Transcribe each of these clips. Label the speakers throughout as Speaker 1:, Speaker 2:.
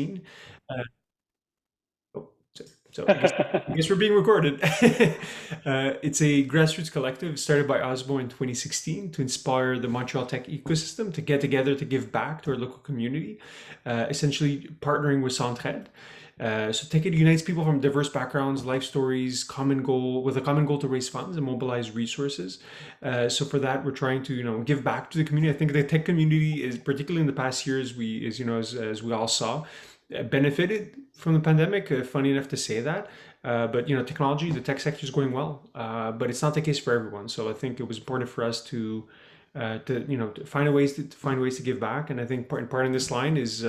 Speaker 1: Uh, oh, so I guess we're being recorded. It's a grassroots collective started by Osmo in 2016 to inspire the Montreal tech ecosystem to get together to give back to our local community, essentially partnering with Centraide. So TechAide unites people from diverse backgrounds, life stories, with a common goal to raise funds and mobilize resources. So for that, we're trying to give back to the community. I think the tech community is, particularly in the past years, as we all saw, benefited from the pandemic. Funny enough to say that, but technology, the tech sector is going well, but it's not the case for everyone. So I think it was important for us to find ways to give back. And I think part in this line is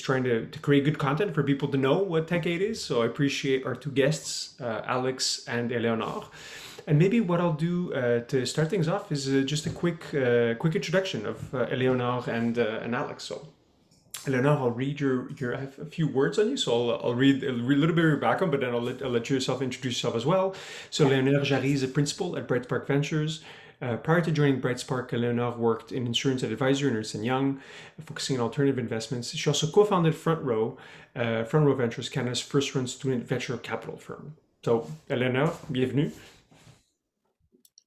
Speaker 1: trying to create good content for people to know what TechAide is. So I appreciate our two guests, Alex and Eleonore. And maybe what I'll do to start things off is just a quick introduction of Eleonore and Alex. So Eleonore, I'll read I have a few words on you, so I'll read a little bit of your background, but then I'll let yourself introduce yourself as well. So Eleonore Jarry is a principal at Brightspark Ventures. Prior to joining Brightspark, Eleonore worked in insurance advisor in Ernst Young, focusing on alternative investments. She also co-founded Front Row Ventures, Canada's first-run student venture capital firm. So Eleonore, bienvenue.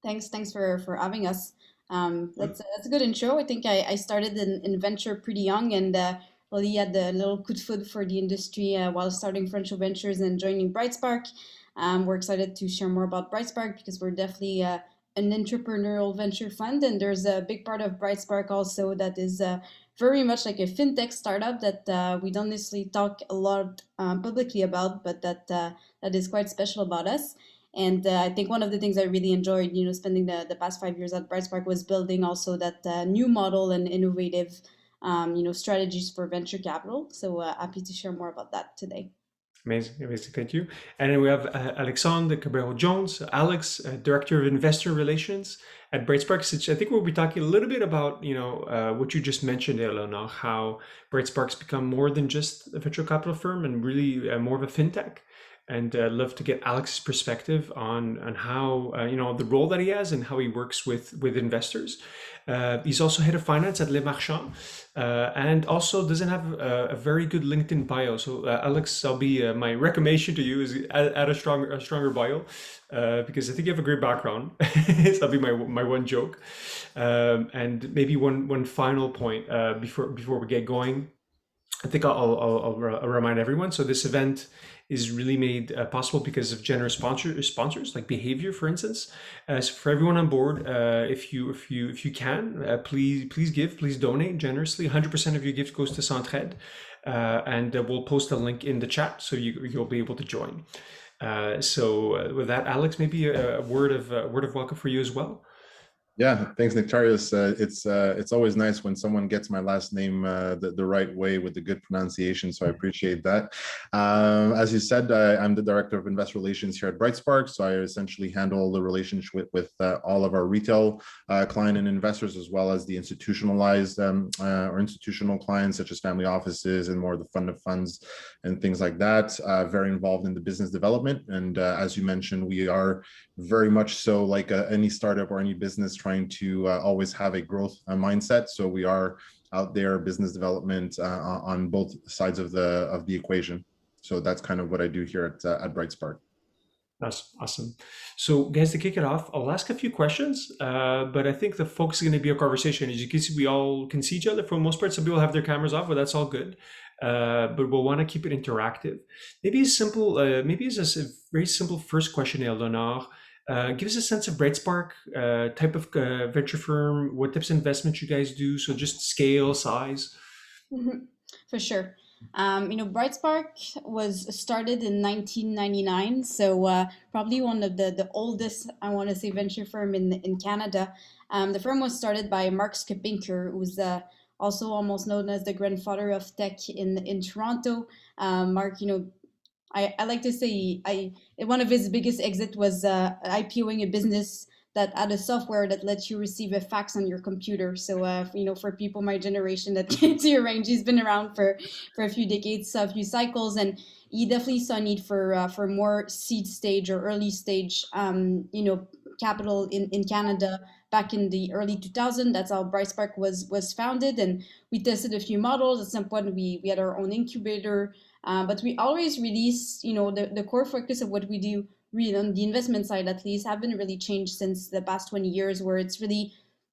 Speaker 2: Thanks for having us. That's a good intro. I think I started in venture pretty young and really had the little coup de foudre for the industry while starting French Ventures and joining Brightspark. We're excited to share more about Brightspark because we're definitely an entrepreneurial venture fund, and there's a big part of Brightspark also that is very much like a fintech startup that we don't necessarily talk a lot publicly about, but that is quite special about us. And I think one of the things I really enjoyed, spending the past 5 years at Brightspark was building also that new model and innovative, strategies for venture capital. So happy to share more about that today.
Speaker 1: Amazing, amazing, thank you. And then we have Alexandre Cabero-Jones, Alex, Director of Investor Relations at Brightspark. Which I think we'll be talking a little bit about, what you just mentioned, Eleonore, how Brightspark's become more than just a venture capital firm and really more of a fintech. And I'd love to get Alex's perspective on how the role that he has and how he works with investors. He's also head of finance at Les Marchands, and also doesn't have a very good LinkedIn bio. So Alex, I'll be my recommendation to you is add a stronger bio, because I think you have a great background. So that'll be my one joke. And maybe one final point before we get going. I think I'll remind everyone. So this event is really made possible because of generous sponsors like Behavior, for instance. So for everyone on board, if you can, please donate generously. 100% of your gift goes to Centraide, and we'll post a link in the chat so you'll be able to join. So with that, Alex, maybe a word of welcome for you as well.
Speaker 3: Yeah, thanks, Nectarios. It's always nice when someone gets my last name the right way with the good pronunciation, so I appreciate that. As you said, I'm the Director of Investor Relations here at Brightspark, so I essentially handle the relationship with all of our retail client and investors, as well as the institutionalized or institutional clients, such as family offices and more of the fund of funds and things like that. Very involved in the business development, and as you mentioned, we are very much so like any startup or any business trying to always have a growth mindset. So we are out there business development on both sides of the equation. So that's kind of what I do here at Brightspark.
Speaker 1: That's awesome. So, guys, to kick it off, I'll ask a few questions, but I think the focus is going to be a conversation. As you can see, we all can see each other for the most part. Some people have their cameras off, but that's all good. But we'll want to keep it interactive. Maybe it's a very simple first question, Eleonore. Give us a sense of Brightspark, type of venture firm, what types of investments you guys do. So just scale, size.
Speaker 2: Mhm. For sure. Brightspark was started in 1999, so probably one of the oldest, I want to say, venture firm in Canada. The firm was started by Mark Skepinker, who's also almost known as the grandfather of tech in Toronto. Mark, I like to say one of his biggest exit was IPOing a business that had a software that lets you receive a fax on your computer. So for people my generation that came to your range, he's been around for a few decades, a few cycles, and he definitely saw a need for more seed stage or early stage capital in Canada back in the early 2000s. That's how Brightspark was founded, and we tested a few models. At some point, we had our own incubator, but we always release, the core focus of what we do, really on the investment side at least, haven't really changed since the past 20 years, where it's really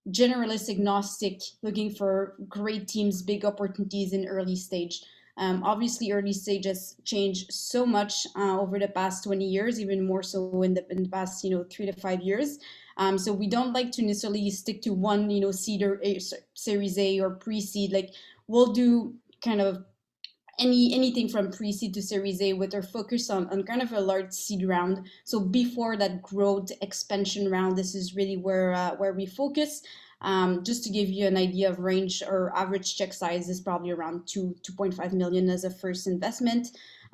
Speaker 2: generalist agnostic, looking for great teams, big opportunities in early stage. Obviously, early stage has changed so much over the past 20 years, even more so in the past 3 to 5 years. So we don't like to necessarily stick to one seed or Series A or pre-seed. Like, we'll do kind of anything from pre-seed to Series A, with our focus on kind of a large seed round. So before that growth expansion round, this is really where we focus. Just to give you an idea of range, our average check size is probably around 2.5 million as a first investment.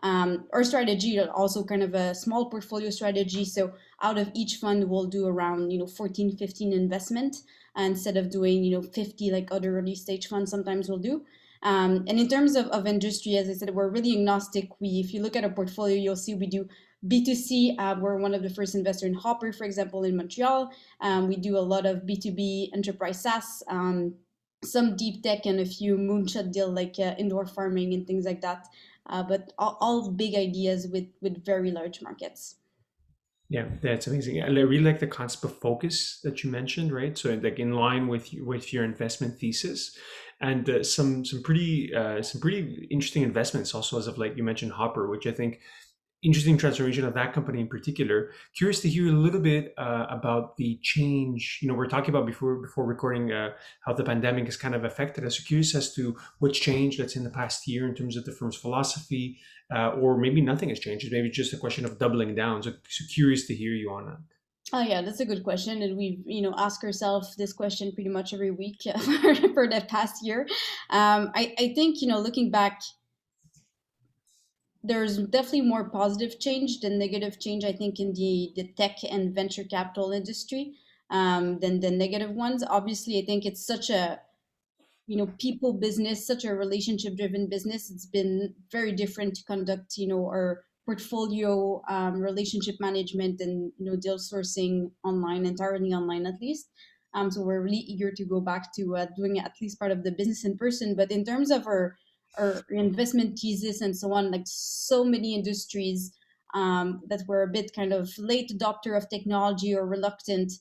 Speaker 2: Our strategy also kind of a small portfolio strategy. So out of each fund, we'll do around 14, 15 investment, instead of doing 50 like other early stage funds sometimes will do. And in terms of industry, as I said, we're really agnostic. If you look at our portfolio, you'll see we do B2C. We're one of the first investors in Hopper, for example, in Montreal. We do a lot of B2B enterprise SaaS, some deep tech, and a few moonshot deals like indoor farming and things like that. But all big ideas with very large markets.
Speaker 1: Yeah, that's amazing. I really like the concept of focus that you mentioned, right? So like in line with your investment thesis, and some pretty interesting investments also, as of like you mentioned Hopper, which I think interesting transformation of that company in particular. Curious to hear a little bit about the change. We're talking about before recording how the pandemic has kind of affected us. So curious as to what's changed that's in the past year in terms of the firm's philosophy, or maybe nothing has changed. Maybe just a question of doubling down. So curious to hear you on that.
Speaker 2: Oh yeah, that's a good question, and we've asked ourselves this question pretty much every week for the past year. I think looking back, there's definitely more positive change than negative change, I think, in the tech and venture capital industry, than the negative ones. Obviously, I think it's such a people business, such a relationship driven business. It's been very different to conduct our portfolio relationship management and deal sourcing entirely online at least. So we're really eager to go back to doing at least part of the business in person. But in terms of our investment thesis and so on, like so many industries that were a bit kind of late adopter of technology or reluctant,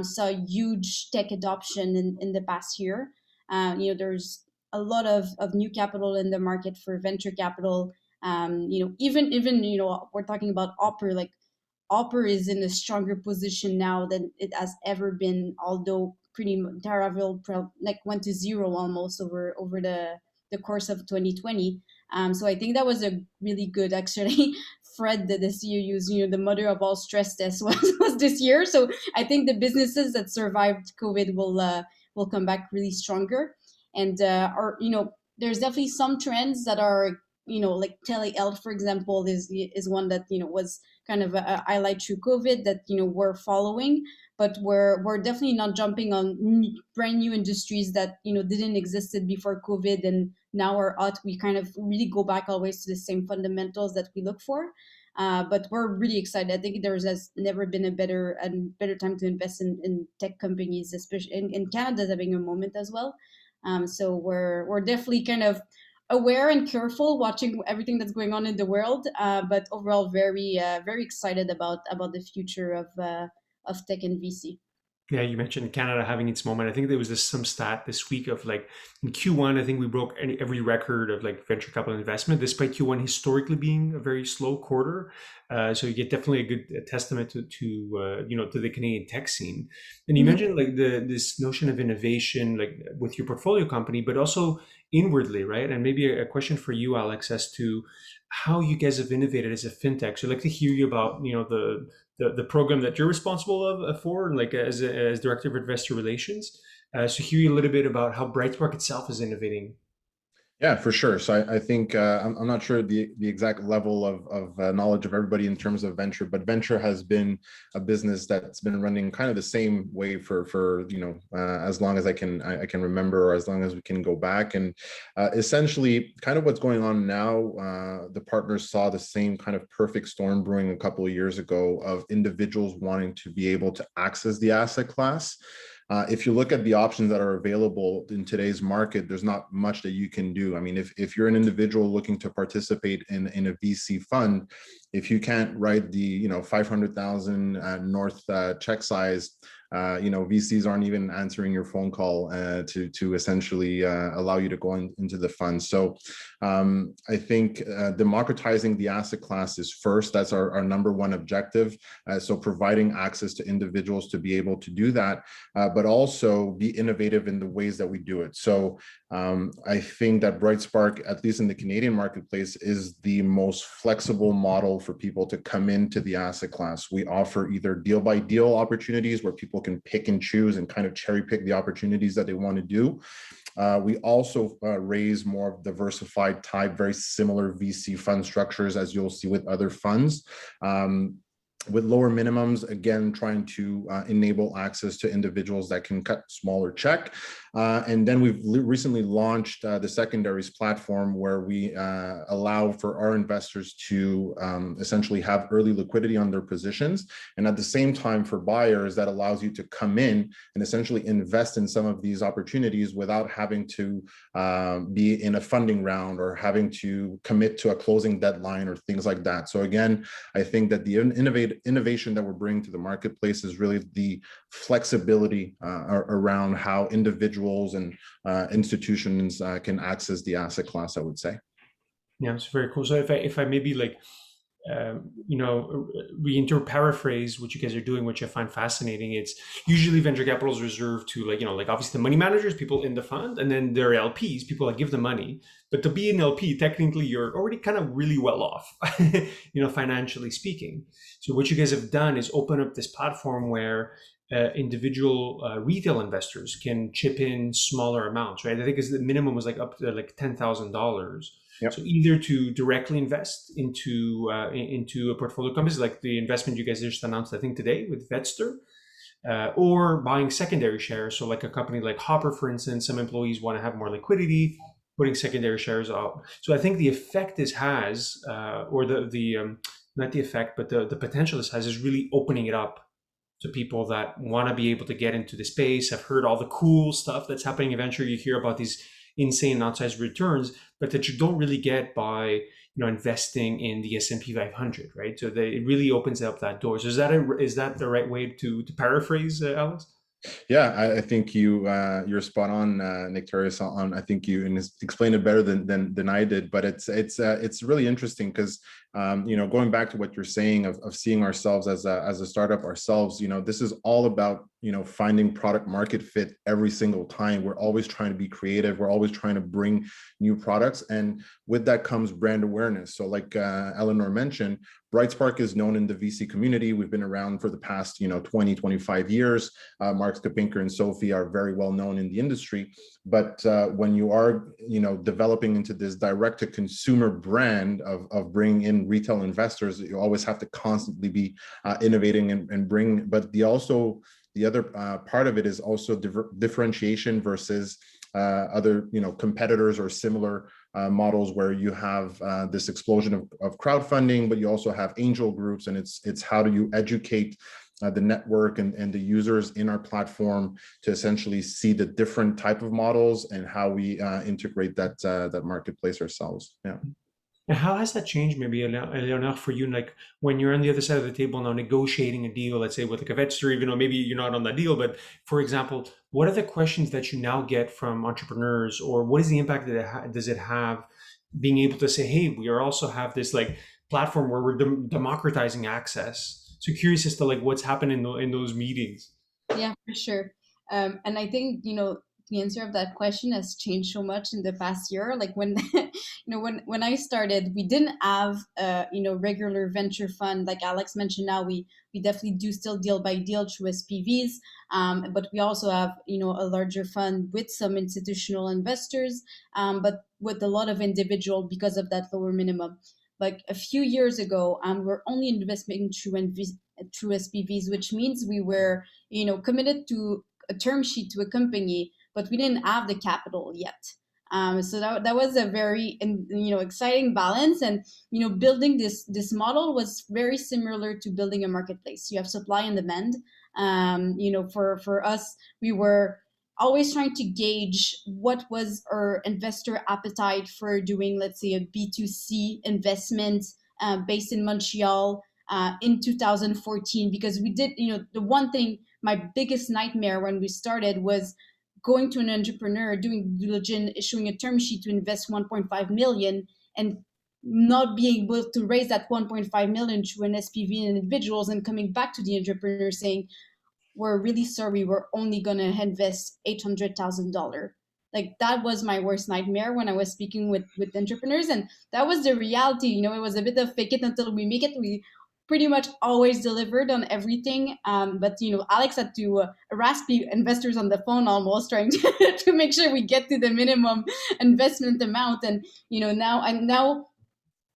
Speaker 2: saw huge tech adoption in the past year. There's a lot of new capital in the market for venture capital. Even we're talking about Opera. Like, Opera is in a stronger position now than it has ever been, although pretty Laravel like went to zero almost over the course of 2020. So I think that was a really good, actually. Fred, the CEO, used, the mother of all stress tests was this year. So I think the businesses that survived COVID will come back really stronger. And there's definitely some trends that are like telehealth, for example, is one that was kind of a highlight through COVID that we're following, but we're definitely not jumping on brand new industries that didn't existed before COVID and now are hot. We kind of really go back always to the same fundamentals that we look for. But we're really excited. I think has never been a better time to invest in tech companies, especially in Canada's having a moment as well. So we're definitely kind of aware and careful, watching everything that's going on in the world. But overall, very excited about the future of tech and VC.
Speaker 1: Yeah, you mentioned Canada having its moment. I think there was some stat this week of like in Q1, I think we broke every record of like venture capital investment, despite Q1 historically being a very slow quarter. So you get definitely a good testament to the Canadian tech scene. And you mentioned like this notion of innovation, like with your portfolio company, but also inwardly, right? And maybe a question for you, Alex, as to how you guys have innovated as a fintech. So I'd like to hear you about the program that you're responsible for, like as director of investor relations. So hear you a little bit about how Brightspark itself is innovating.
Speaker 3: Yeah, for sure. So I think I'm not sure the exact level of knowledge of everybody in terms of venture, but venture has been a business that's been running kind of the same way for as long as I can remember, or as long as we can go back. And essentially, kind of what's going on now, the partners saw the same kind of perfect storm brewing a couple of years ago of individuals wanting to be able to access the asset class. if you look at the options that are available in today's market, there's not much that you can do. I mean, if you're an individual looking to participate in a VC fund, if you can't write the 500,000 north check size, VCs aren't even answering your phone call to essentially allow you to go into the fund. So I think democratizing the asset class is first. That's our number one objective. So providing access to individuals to be able to do that, but also be innovative in the ways that we do it. So I think that Brightspark, at least in the Canadian marketplace, is the most flexible model for people to come into the asset class. We offer either deal by deal opportunities where people can pick and choose and kind of cherry pick the opportunities that they want to do. We also raise more diversified type, very similar VC fund structures as you'll see with other funds. With lower minimums, again, trying to enable access to individuals that can cut smaller check. And then we've recently launched the secondaries platform, where we allow for our investors to essentially have early liquidity on their positions. And at the same time, for buyers, that allows you to come in and essentially invest in some of these opportunities without having to be in a funding round or having to commit to a closing deadline or things like that. So again, I think that the innovation that we're bringing to the marketplace is really the flexibility around how individuals and institutions can access the asset class, I would say.
Speaker 1: Yeah, it's very cool. So if I maybe paraphrase what you guys are doing, which I find fascinating, it's usually venture capital is reserved to obviously the money managers, people in the fund, and then their LPs, people that give the money. But to be an LP, technically, you're already kind of really well off, financially speaking. So what you guys have done is open up this platform where individual retail investors can chip in smaller amounts, right? I think the minimum was up to $10,000. Yep. So either to directly invest into a portfolio companies, like the investment you guys just announced, I think today with Vetster, or buying secondary shares. So like a company like Hopper, for instance, some employees want to have more liquidity, putting secondary shares out. So I think the effect this has, or not the effect, but the potential this has, is really opening it up to people that want to be able to get into the space. I've heard all the cool stuff that's happening in venture. You hear about these insane outsized returns, but that you don't really get by investing in the S&P 500, right? So it really opens up that door. So is that the right way to paraphrase, Alex?
Speaker 3: Yeah, I think you're spot on, Nectarios. I think you explained it better than I did. But it's really interesting because going back to what you're saying of seeing ourselves as a startup ourselves, this is all about finding product market fit every single time. We're always trying to be creative. We're always trying to bring new products, and with that comes brand awareness. So like Eleonore mentioned, Brightspark is known in the VC community. We've been around for the past 20, 25 years. Mark Skopinker and Sophie are very well known in the industry. But when you are developing into this direct to consumer brand of bringing in retail investors, you always have to constantly be innovating and bring. But the other part of it is also differentiation versus other competitors or similar models, where you have this explosion of crowdfunding, but you also have angel groups, and it's how do you educate the network and the users in our platform to essentially see the different type of models and how we integrate that marketplace ourselves. Yeah.
Speaker 1: And how has that changed, maybe, Eleonore, for you, like when you're on the other side of the table now negotiating a deal, let's say with a Vetster, even though maybe you're not on that deal, but for example, what are the questions that you now get from entrepreneurs, or what is the impact that does it have being able to say, hey, we also have this platform where we're democratizing access? So curious as to what's happened in those meetings.
Speaker 2: Yeah, for sure. And I think, the answer of that question has changed so much in the past year. Like when, when I started, we didn't have, regular venture fund. Like Alex mentioned, now we definitely do still deal by deal through SPVs. But we also have, a larger fund with some institutional investors, but with a lot of individual because of that lower minimum. Like a few years ago, we're only investing through SPVs, which means we were, committed to a term sheet to a company, but we didn't have the capital yet. So that was a very exciting balance, and building this model was very similar to building a marketplace. You have supply and demand. For us, we were always trying to gauge what was our investor appetite for doing, let's say, a B2C investment based in Montreal in 2014, because we did, the one thing, my biggest nightmare when we started was going to an entrepreneur, doing due diligence, issuing a term sheet to invest 1.5 million and not being able to raise that 1.5 million to an SPV and individuals, and coming back to the entrepreneur saying, we're really sorry, we're only going to invest $800,000. Like, that was my worst nightmare when I was speaking with entrepreneurs. And that was the reality. It was a bit of fake it until we make it. We pretty much always delivered on everything. But Alex had to harass investors on the phone almost, trying to make sure we get to the minimum investment amount. And, now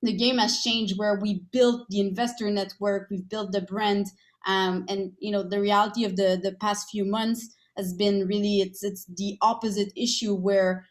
Speaker 2: the game has changed, where we built the investor network, we've built the brand, and the reality of the past few months has been really it's the opposite issue, where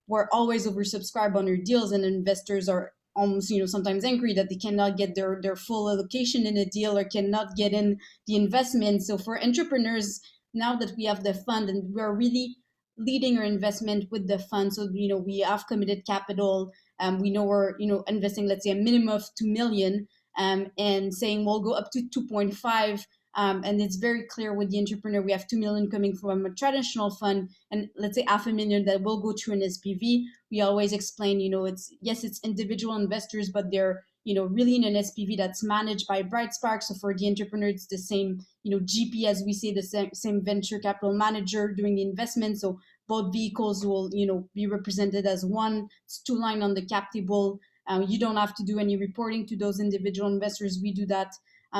Speaker 2: we're always oversubscribed on our deals, and investors are almost sometimes angry that they cannot get their full allocation in a deal or cannot get in the investment. So for entrepreneurs, now that we have the fund and we're really leading our investment with the fund, so we have committed capital. We know we're investing, let's say, a minimum of 2 million, and saying we'll go up to 2.5. And it's very clear with the entrepreneur, we have 2 million coming from a traditional fund, and let's say 500,000 that will go to an SPV. We always explain, it's individual investors, but they're really in an SPV that's managed by Brightspark. So for the entrepreneur, it's the same GP, as we say, the same venture capital manager doing the investment. So both vehicles will be represented as one. It's two line on the cap table. You don't have to do any reporting to those individual investors. We do that.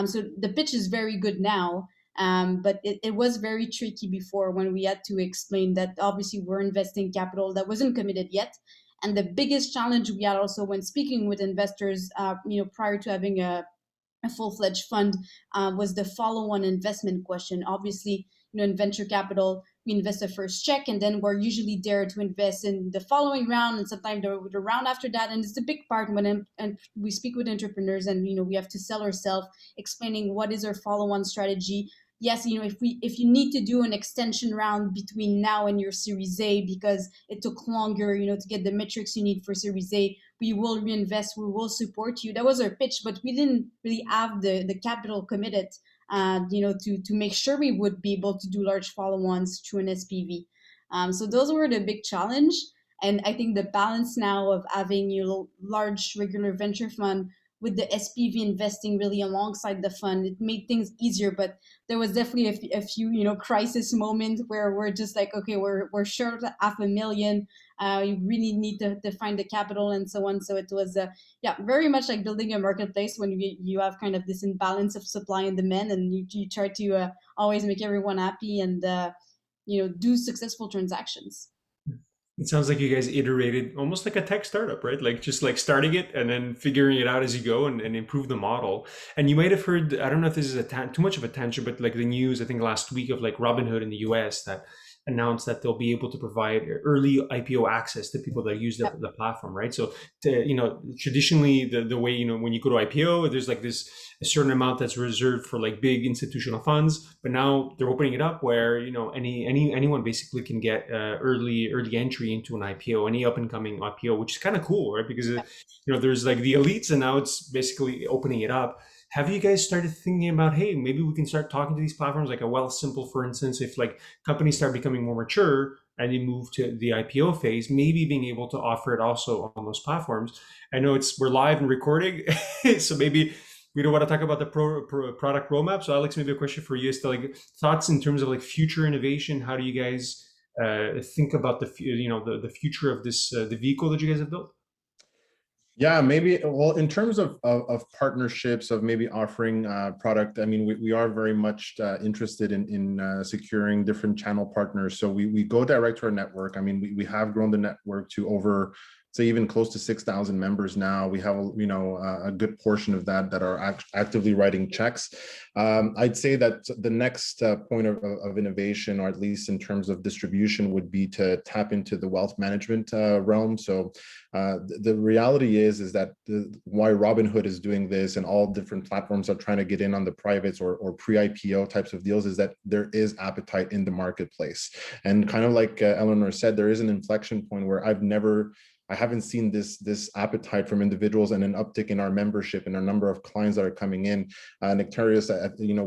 Speaker 2: So the pitch is very good now, but it was very tricky before, when we had to explain that obviously we're investing capital that wasn't committed yet. And the biggest challenge we had also when speaking with investors, prior to having a full-fledged fund, was the follow-on investment question. Obviously, in venture capital, we invest the first check, and then we're usually there to invest in the following round, and sometimes the round after that. And it's a big part when and we speak with entrepreneurs, and we have to sell ourselves, explaining what is our follow-on strategy. Yes, if you need to do an extension round between now and your Series A because it took longer, to get the metrics you need for Series A, we will reinvest, we will support you. That was our pitch, but we didn't really have the capital committed, to make sure we would be able to do large follow-ons through an SPV. So those were the big challenge. And I think the balance now of having large regular venture fund with the SPV investing really alongside the fund, it made things easier. But there was definitely a few crisis moments where we're just like, okay, we're short 500,000. You really need to find the capital and so on. So it was very much like building a marketplace when you have kind of this imbalance of supply and demand, and you try to always make everyone happy and do successful transactions.
Speaker 1: It sounds like you guys iterated almost like a tech startup, right? Like just like starting it and then figuring it out as you go and improve the model. And you might have heard, I don't know if this is too much of a tangent, but like the news, I think last week, of like Robinhood in the US that announced that they'll be able to provide early IPO access to people that use the platform, right? So, traditionally the way, when you go to IPO, there's like a certain amount that's reserved for like big institutional funds, but now they're opening it up where, anyone basically can get early entry into an IPO, any up and coming IPO, which is kind of cool, right? Because, there's like the elites, and now it's basically opening it up. Have you guys started thinking about, hey, maybe we can start talking to these platforms like a Wealthsimple, for instance, if like companies start becoming more mature and they move to the IPO phase, maybe being able to offer it also on those platforms? I know we're live and recording, so maybe we don't want to talk about the product roadmap. So Alex, maybe a question for you is to like thoughts in terms of like future innovation. How do you guys think about the future of this, the vehicle that you guys have built?
Speaker 3: Yeah, maybe. Well, in terms of partnerships, of maybe offering product, I mean, we are very much interested in securing different channel partners. So we go direct to our network. I mean, we have grown the network to over say even close to 6,000 members now. We have, a good portion of that are actively writing checks. I'd say that the next point of innovation, or at least in terms of distribution, would be to tap into the wealth management realm. So the reality is that why Robinhood is doing this and all different platforms are trying to get in on the privates or pre-IPO types of deals is that there is appetite in the marketplace. And kind of like Eleonore said, there is an inflection point where I haven't seen this appetite from individuals and an uptick in our membership and our number of clients that are coming in. Nectarios,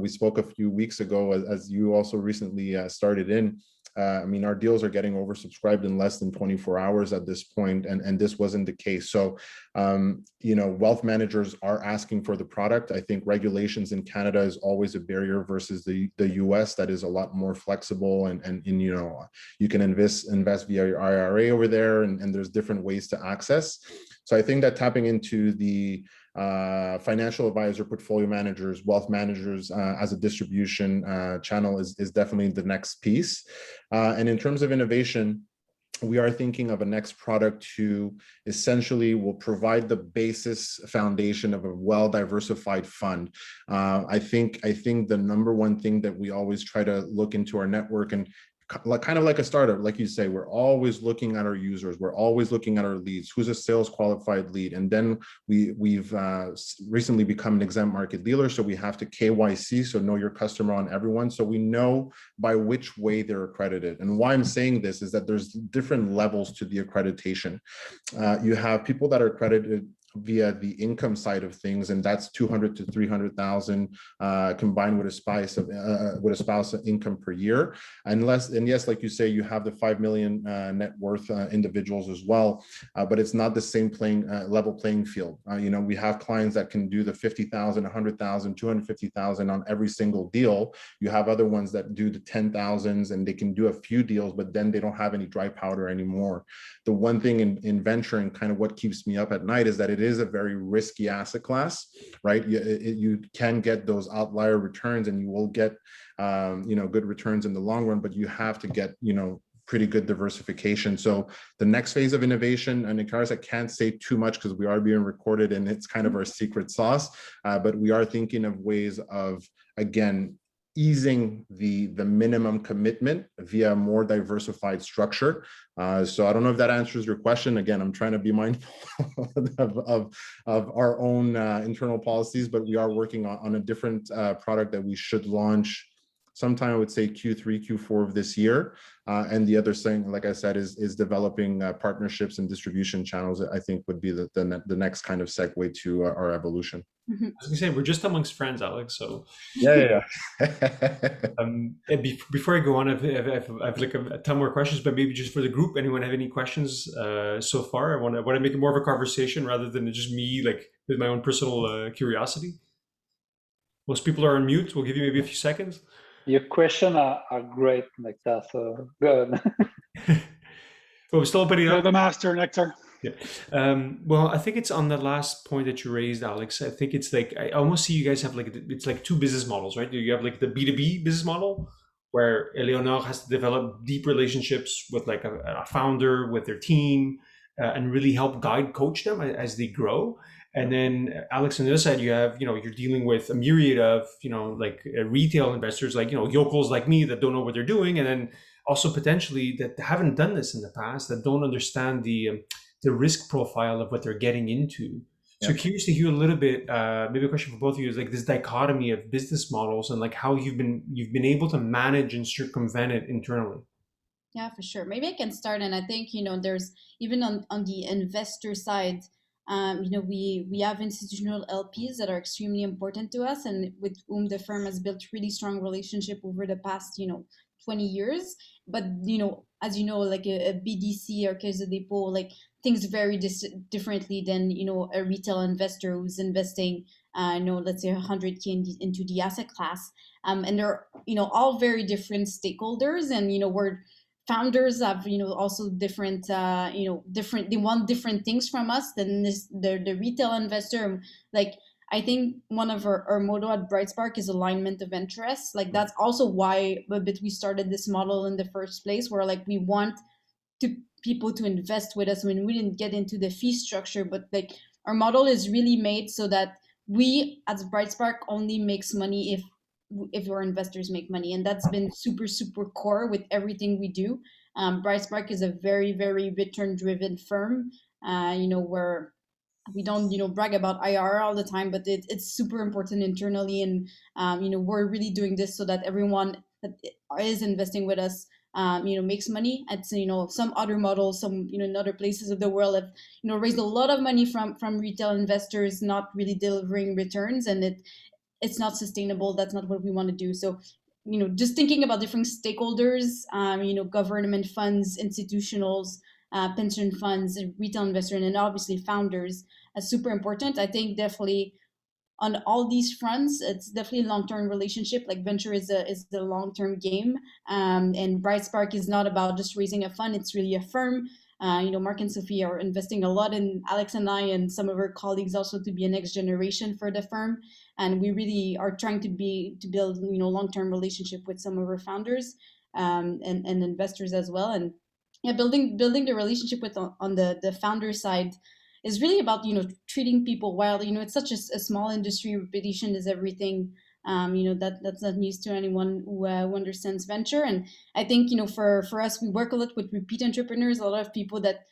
Speaker 3: we spoke a few weeks ago, as you also recently started in. Our deals are getting oversubscribed in less than 24 hours at this point, and this wasn't the case. So, wealth managers are asking for the product. I think regulations in Canada is always a barrier versus the US that is a lot more flexible, and you can invest via your IRA over there, and there's different ways to access. So I think that tapping into the financial advisor, portfolio managers, wealth managers as a distribution channel is definitely the next piece. And in terms of innovation, we are thinking of a next product who essentially will provide the basis foundation of a well-diversified fund. I think the number one thing that we always try to look into our network, and kind of like a startup, like you say, we're always looking at our users, we're always looking at our leads, who's a sales qualified lead. And then we've recently become an exempt market dealer, so we have to KYC, so know your customer on everyone, so we know by which way they're accredited. And why I'm saying this is that there's different levels to the accreditation. You have people that are accredited via the income side of things, and that's 200 to 300,000 combined with a spouse income per year. And yes, like you say, you have the 5 million net worth individuals as well, but it's not the same level playing field. We have clients that can do the 50,000, 100,000, 250,000 on every single deal. You have other ones that do the 10,000s, and they can do a few deals, but then they don't have any dry powder anymore. The one thing in venture, and kind of what keeps me up at night, is that it is a very risky asset class, right? You can get those outlier returns, and you will get good returns in the long run, but you have to get pretty good diversification. So the next phase of innovation, and Nectarios, I can't say too much because we are being recorded and it's kind of our secret sauce, but we are thinking of ways of, again, easing the minimum commitment via a more diversified structure. So I don't know if that answers your question. Again, I'm trying to be mindful of our own internal policies, but we are working on a different product that we should launch sometime, I would say Q3, Q4 of this year. And the other thing, like I said, is developing partnerships and distribution channels. I think would be the next kind of segue to our evolution.
Speaker 1: I was gonna say, we're just amongst friends, Alex. So
Speaker 3: yeah.
Speaker 1: Before I go on, I've like a ton more questions, but maybe just for the group, anyone have any questions so far? I want to make it more of a conversation rather than just me, like with my own personal curiosity. Most people are on mute. We'll give you maybe a few seconds.
Speaker 4: Your questions are great, Nectar. So good.
Speaker 1: Well, we're still opening up.
Speaker 5: You're the master, Nectar.
Speaker 1: Yeah. Well, I think it's on the last point that you raised, Alex. I think it's like, I almost see you guys have it's like two business models, right? You have like the B2B business model where Éléonore has to develop deep relationships with like a founder, with their team, and really help coach them as they grow. And then Alex, on the other side, you have, you're dealing with a myriad of, like retail investors, like, yokels like me that don't know what they're doing. And then also potentially that haven't done this in the past, that don't understand the risk profile of what they're getting into. So curious to hear a little bit, maybe a question for both of you is like this dichotomy of business models and like how you've been able to manage and circumvent it internally.
Speaker 2: Yeah, for sure. Maybe I can start. And I think, there's even on the investor side, we have institutional LPs that are extremely important to us and with whom the firm has built really strong relationship over the past, 20 years. But, as you know, like a BDC or Caisse de Dépôt, like things very differently than, a retail investor who's investing, let's say 100K into the asset class. And they're, all very different stakeholders, and, we're founders have, also different, they want different things from us than the retail investor. Like, I think one of our motto at Brightspark is alignment of interests. Like, that's also why we started this model in the first place, where like we want to people to invest with us. I mean, we didn't get into the fee structure, but like our model is really made so that we as Brightspark only makes money if our investors make money, and that's been super core with everything we do. Brightspark is a very return driven firm. Where we don't brag about IR all the time, but it's super important internally, and we're really doing this so that everyone that is investing with us makes money. It's some other models, some in other places of the world have raised a lot of money from retail investors not really delivering returns, and it's not sustainable. That's not what we want to do. So just thinking about different stakeholders, government funds, institutionals, pension funds, retail investors, and obviously founders is super important. I think definitely on all these fronts, it's definitely a long-term relationship. Like venture is the long-term game, and Brightspark is not about just raising a fund. It's really a firm. Mark and Sophie are investing a lot in Alex and I and some of our colleagues also to be a next generation for the firm, and we really are trying to build long-term relationship with some of our founders and investors as well. And yeah, building the relationship with on the founder side is really about treating people well. It's such a small industry. Repetition is everything. That's not news to anyone who understands venture. And I think for us, we work a lot with repeat entrepreneurs. A lot of people that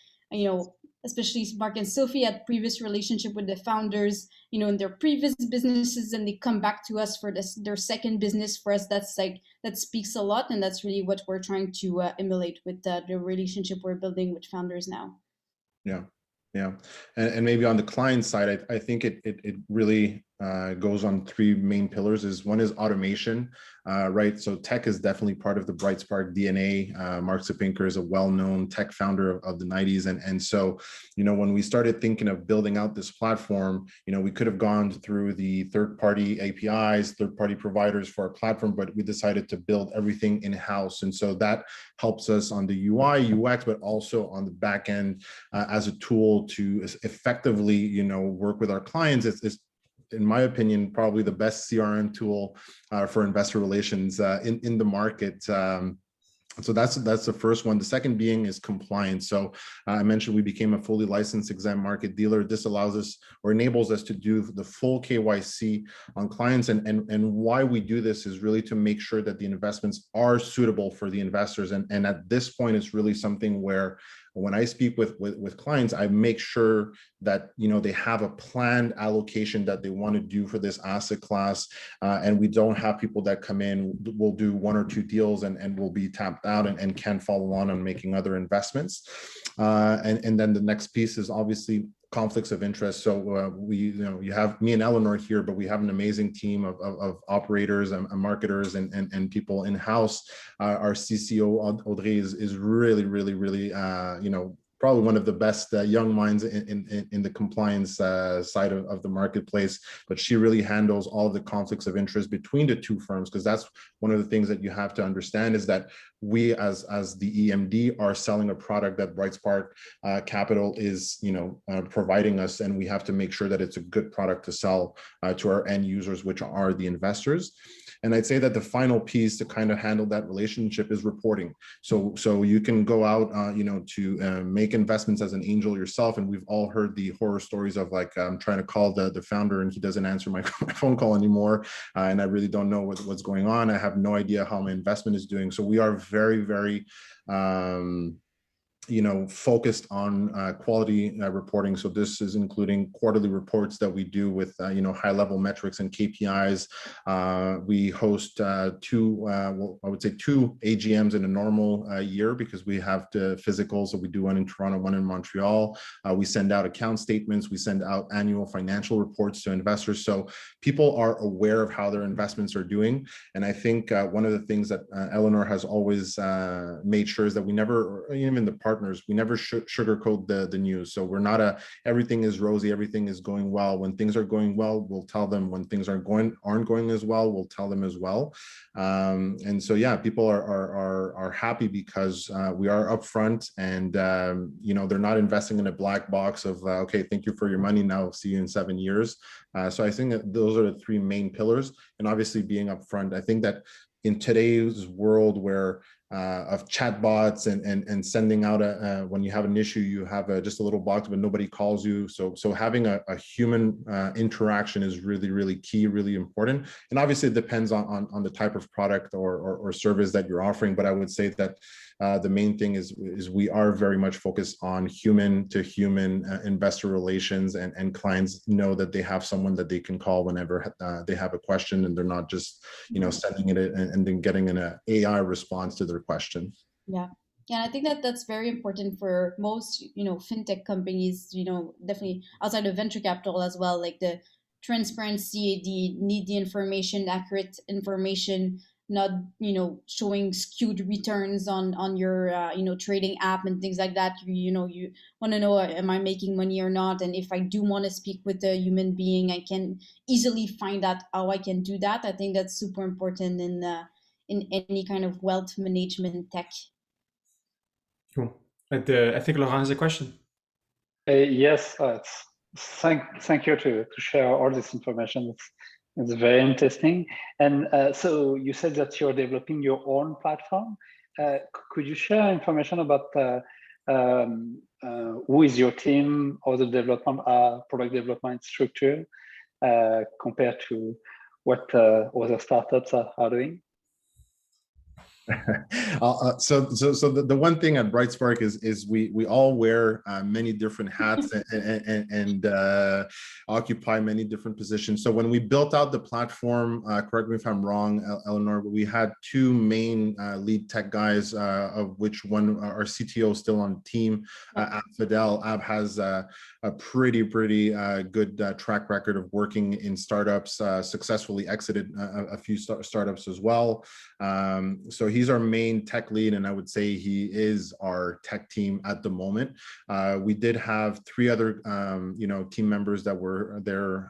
Speaker 2: especially Mark and Sophie had previous relationship with the founders in their previous businesses, and they come back to us for their second business. For us, that speaks a lot, and that's really what we're trying to emulate with the relationship we're building with founders now.
Speaker 3: Yeah. Yeah, and maybe on the client side, I think it really goes on three main pillars. One is automation, right? So tech is definitely part of the Brightspark DNA. Mark Sapinker is a well-known tech founder of the 90s, and so when we started thinking of building out this platform, we could have gone through the third-party APIs, third-party providers for our platform, but we decided to build everything in-house, and so that helps us on the UI, UX, but also on the back end as a tool to effectively, work with our clients. It's in my opinion, probably the best CRM tool for investor relations in the market. So that's the first one. The second being is compliance. So I mentioned we became a fully licensed exempt market dealer. This allows us or enables us to do the full KYC on clients. And why we do this is really to make sure that the investments are suitable for the investors. And at this point, it's really something where when I speak with clients, I make sure that they have a planned allocation that they want to do for this asset class, and we don't have people that come in, will do one or two deals and will be tapped out and can't follow on making other investments. And then the next piece is obviously conflicts of interest. So you have me and Eleonore here, but we have an amazing team of operators and marketers and people in-house. Our CCO Audrey is really probably one of the best young minds in the compliance side of the marketplace, but she really handles all of the conflicts of interest between the two firms, because that's one of the things that you have to understand is that we as the EMD are selling a product that Brightspark Capital is providing us, and we have to make sure that it's a good product to sell to our end users, which are the investors. And I'd say that the final piece to kind of handle that relationship is reporting. So you can go out, to make investments as an angel yourself. And we've all heard the horror stories of like, I'm trying to call the founder and he doesn't answer my phone call anymore. And I really don't know what's going on. I have no idea how my investment is doing. So we are very focused on quality reporting. So this is including quarterly reports that we do with, high-level metrics and KPIs. We host two AGMs in a normal year because we have the physicals. So we do one in Toronto, one in Montreal. We send out account statements. We send out annual financial reports to investors. So people are aware of how their investments are doing. And I think one of the things that Eleonore has always made sure is that we never, even the partners, we never sugarcoat the news. So we're not everything is rosy, everything is going well. When things are going well, we'll tell them. When things aren't going as well, we'll tell them as well. And so yeah, people are happy because we are upfront, and they're not investing in a black box of okay, thank you for your money, now see you in 7 years. So I think that those are the three main pillars, and obviously being upfront. I think that in today's world where chatbots and sending out when you have an issue, you have just a little box, but nobody calls you. So having a human interaction is really key, really important. And obviously it depends on the type of product or service that you're offering. But I would say that the main thing is we are very much focused on human to human investor relations, and clients know that they have someone that they can call whenever they have a question, and they're not just sending it and then getting an AI response to their question.
Speaker 2: Yeah. Yeah, I think that that's very important for most, fintech companies, definitely outside of venture capital as well, like the transparency, need the information, accurate information, not, showing skewed returns on your, trading app and things like that. You want to know, am I making money or not? And if I do want to speak with a human being, I can easily find out how I can do that. I think that's super important in any kind of wealth management tech.
Speaker 1: Cool. I think Laurent has a question.
Speaker 4: Yes, thank you to share all this information. It's very interesting. And so you said that you're developing your own platform. Could you share information about who is your team, or the development, product development structure compared to what other startups are doing?
Speaker 3: So the one thing at Brightspark is we all wear many different hats and occupy many different positions. So when we built out the platform, correct me if I'm wrong, Eleonore, but we had two main lead tech guys, of which one, our CTO, is still on the team. Fidel Ab has a pretty good track record of working in startups, successfully exited a few startups as well. So he's our main tech lead, and I would say he is our tech team at the moment. We did have three other, team members that were there,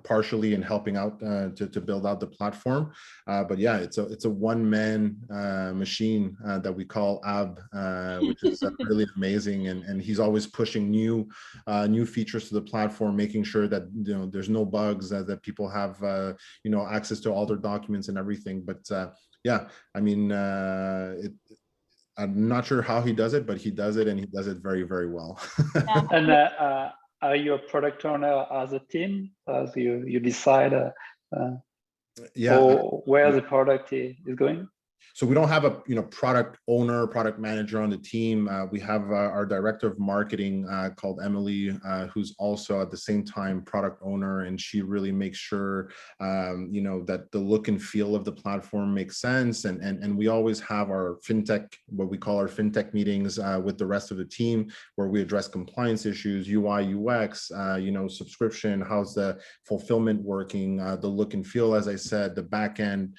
Speaker 3: partially in helping out to build out the platform. But yeah, it's a one-man machine that we call Ab, which is really amazing, and he's always pushing new features to the platform, making sure that there's no bugs, that people have access to all their documents and everything. But yeah, I mean, I'm not sure how he does it, but he does it, and he does it very well.
Speaker 2: Yeah.
Speaker 4: And are you a product owner as a team, as you decide where the product is going?
Speaker 3: So we don't have a product owner, product manager on the team. We have our director of marketing called Emily, who's also at the same time product owner, and she really makes sure that the look and feel of the platform makes sense. And we always have our fintech, what we call our fintech meetings with the rest of the team, where we address compliance issues, UI, UX, subscription, how's the fulfillment working, the look and feel, as I said, the back end.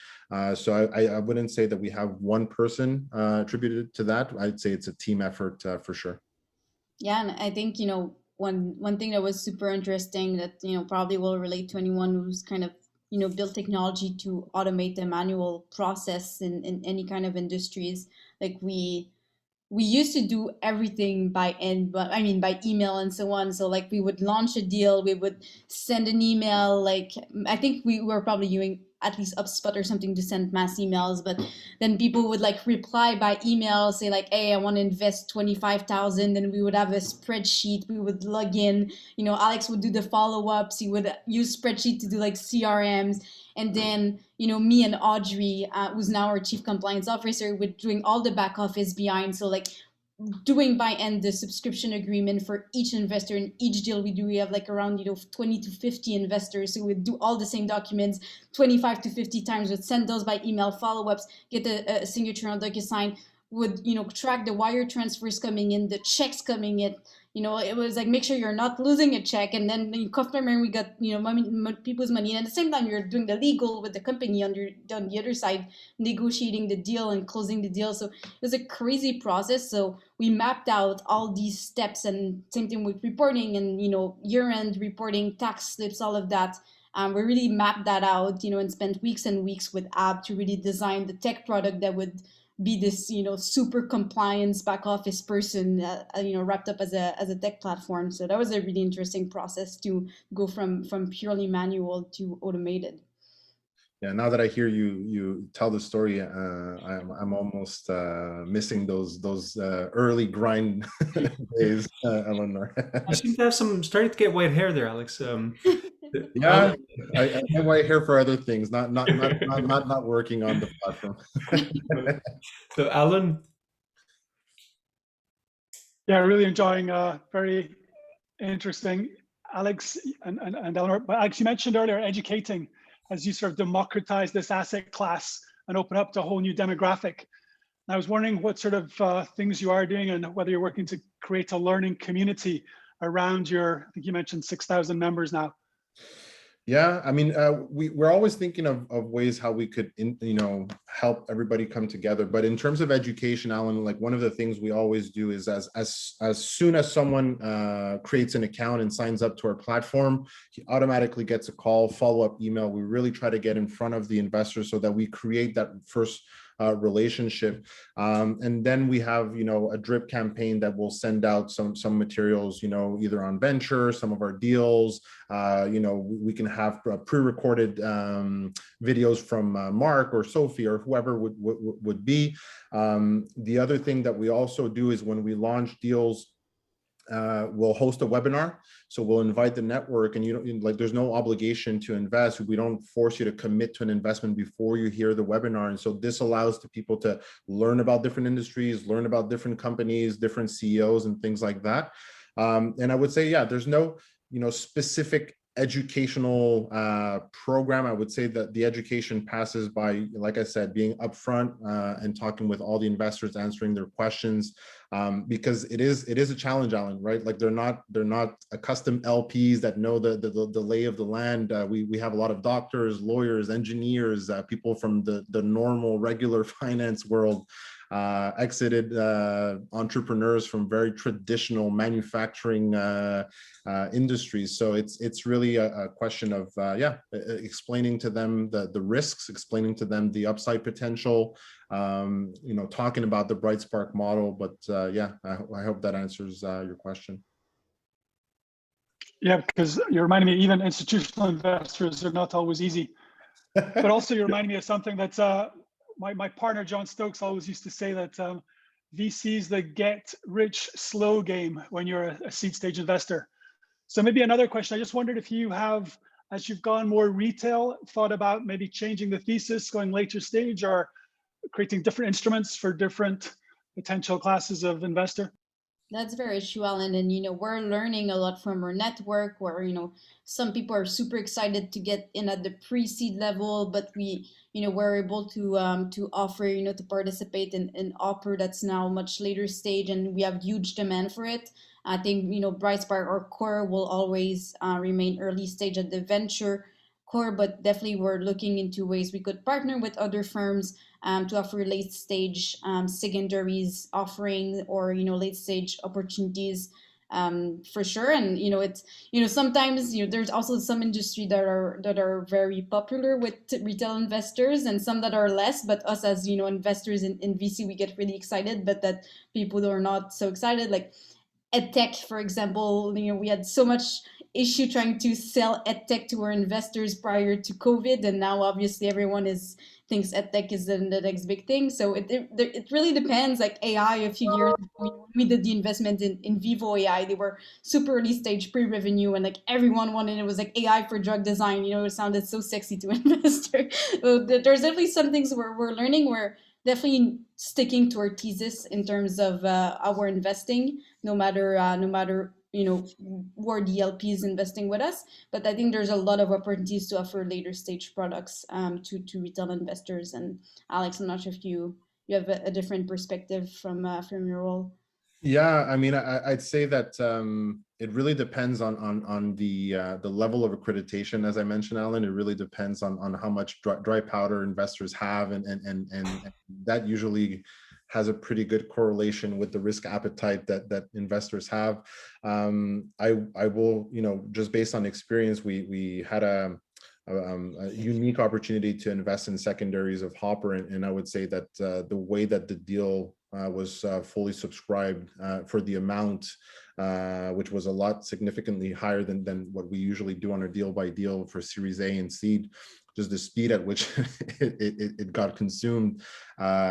Speaker 3: So I wouldn't say that we have one person attributed to that. I'd say it's a team effort for sure.
Speaker 2: Yeah, and I think one thing that was super interesting that probably will relate to anyone who's kind of built technology to automate the manual process in any kind of industries. Like we used to do everything by email and so on. So like we would launch a deal, we would send an email. Like I think we were probably using at least HubSpot or something to send mass emails, but then people would like reply by email, say like, hey, I want to invest 25,000. Then we would have a spreadsheet, we would log in, Alex would do the follow-ups, he would use spreadsheet to do like CRMs. And then, me and Audrey, who's now our chief compliance officer, we're doing all the back office behind. So like doing by end the subscription agreement for each investor in each deal we do. We have like around 20 to 50 investors, so we do all the same documents 25 to 50 times. We'd send those by email, follow-ups, get a signature on DocuSign, would track the wire transfers coming in, the checks coming in. It was like, make sure you're not losing a check, and then you confirm we got people's money, and at the same time you're doing the legal with the company on the other side, negotiating the deal and closing the deal. So it was a crazy process. So we mapped out all these steps, and same thing with reporting and year-end reporting, tax slips, all of that. We really mapped that out, and spent weeks and weeks with Ab to really design the tech product that would be this super compliance back office person wrapped up as a tech platform. So that was a really interesting process to go from purely manual to automated.
Speaker 3: Yeah, now that I hear you tell the story, I'm almost missing those early grind days, Eleonore.
Speaker 1: You seem to have starting to get white hair there, Alex.
Speaker 3: Yeah, I have white hair for other things, not working on the platform.
Speaker 1: So Alan,
Speaker 5: Yeah, really enjoying, very interesting, Alex and Eleanor. But Alex, you mentioned earlier educating as you sort of democratize this asset class and open up to a whole new demographic. And I was wondering what sort of things you are doing and whether you're working to create a learning community around your, I think you mentioned 6,000 members now.
Speaker 3: Yeah, I mean, we're always thinking of ways how we could, help everybody come together. But in terms of education, Alan, like one of the things we always do is as soon as someone creates an account and signs up to our platform, he automatically gets a call, follow-up email. We really try to get in front of the investors so that we create that first relationship. And then we have, a drip campaign that will send out some materials, either on venture, some of our deals. We can have pre-recorded videos from Mark or Sophie or whoever would be. The other thing that we also do is when we launch deals, we'll host a webinar. So we'll invite the network, and there's no obligation to invest. We don't force you to commit to an investment before you hear the webinar. And so this allows the people to learn about different industries, learn about different companies, different CEOs and things like that. And I would say, yeah, there's no, specific educational program. I would say that the education passes by, like I said, being upfront and talking with all the investors, answering their questions, because it is a challenge, Alan, right? Like they're not accustomed LPs that know the lay of the land. We have a lot of doctors, lawyers, engineers, people from the normal regular finance world, exited entrepreneurs from very traditional manufacturing industries. So it's really a question of explaining to them the risks, explaining to them the upside potential, talking about the Brightspark model. But I hope that answers your question.
Speaker 5: Yeah, because you're reminding me, even institutional investors are not always easy. But also you're reminding me of something that's my partner, John Stokes, always used to say that VC's the get rich slow game when you're a seed stage investor. So maybe another question, I just wondered if you have, as you've gone more retail, thought about maybe changing the thesis, going later stage, or creating different instruments for different potential classes of investor?
Speaker 2: That's very true, Alan. And, we're learning a lot from our network where, some people are super excited to get in at the pre-seed level, but we're able to offer, to participate in offer that's now much later stage, and we have huge demand for it. I think, Brightspark or core will always remain early stage at the venture core, but definitely we're looking into ways we could partner with other firms to offer late stage secondaries offering, or late stage opportunities for sure. And it's sometimes there's also some industry that are very popular with retail investors, and some that are less. But us as investors in VC, we get really excited, but that people are not so excited, like EdTech, for example. We had so much issue trying to sell EdTech to our investors prior to COVID, and now obviously everyone thinks EdTech is the next big thing. So it really depends. Like AI, a few years ago, we did the investment in Vivo AI. They were super early stage, pre-revenue, and like everyone wanted it. Was like AI for drug design. It sounded so sexy to investors. So there's definitely some things where we're learning. We're definitely sticking to our thesis in terms of our investing, no matter where the LP is investing with us. But I think there's a lot of opportunities to offer later stage products to retail investors. And Alex, I'm not sure if you have a different perspective from your role.
Speaker 3: Yeah, I mean, I'd say that it really depends on the level of accreditation. As I mentioned, Alan, it really depends on how much dry powder investors have, and that usually has a pretty good correlation with the risk appetite that investors have. I will, just based on experience, we had a a unique opportunity to invest in secondaries of Hopper, and I would say that the way that the deal was fully subscribed for the amount, which was a lot significantly higher than what we usually do on a deal by deal for Series A and seed. Just the speed at which it got consumed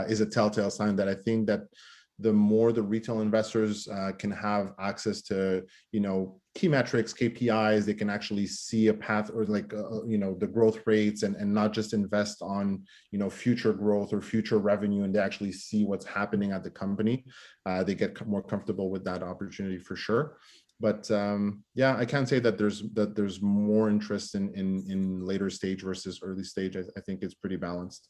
Speaker 3: is a telltale sign that I think that the more the retail investors can have access to, key metrics, KPIs, they can actually see a path or like, the growth rates and not just invest on, future growth or future revenue, and they actually see what's happening at the company. They get more comfortable with that opportunity for sure. But yeah, I can't say that there's more interest in later stage versus early stage. I think it's pretty balanced.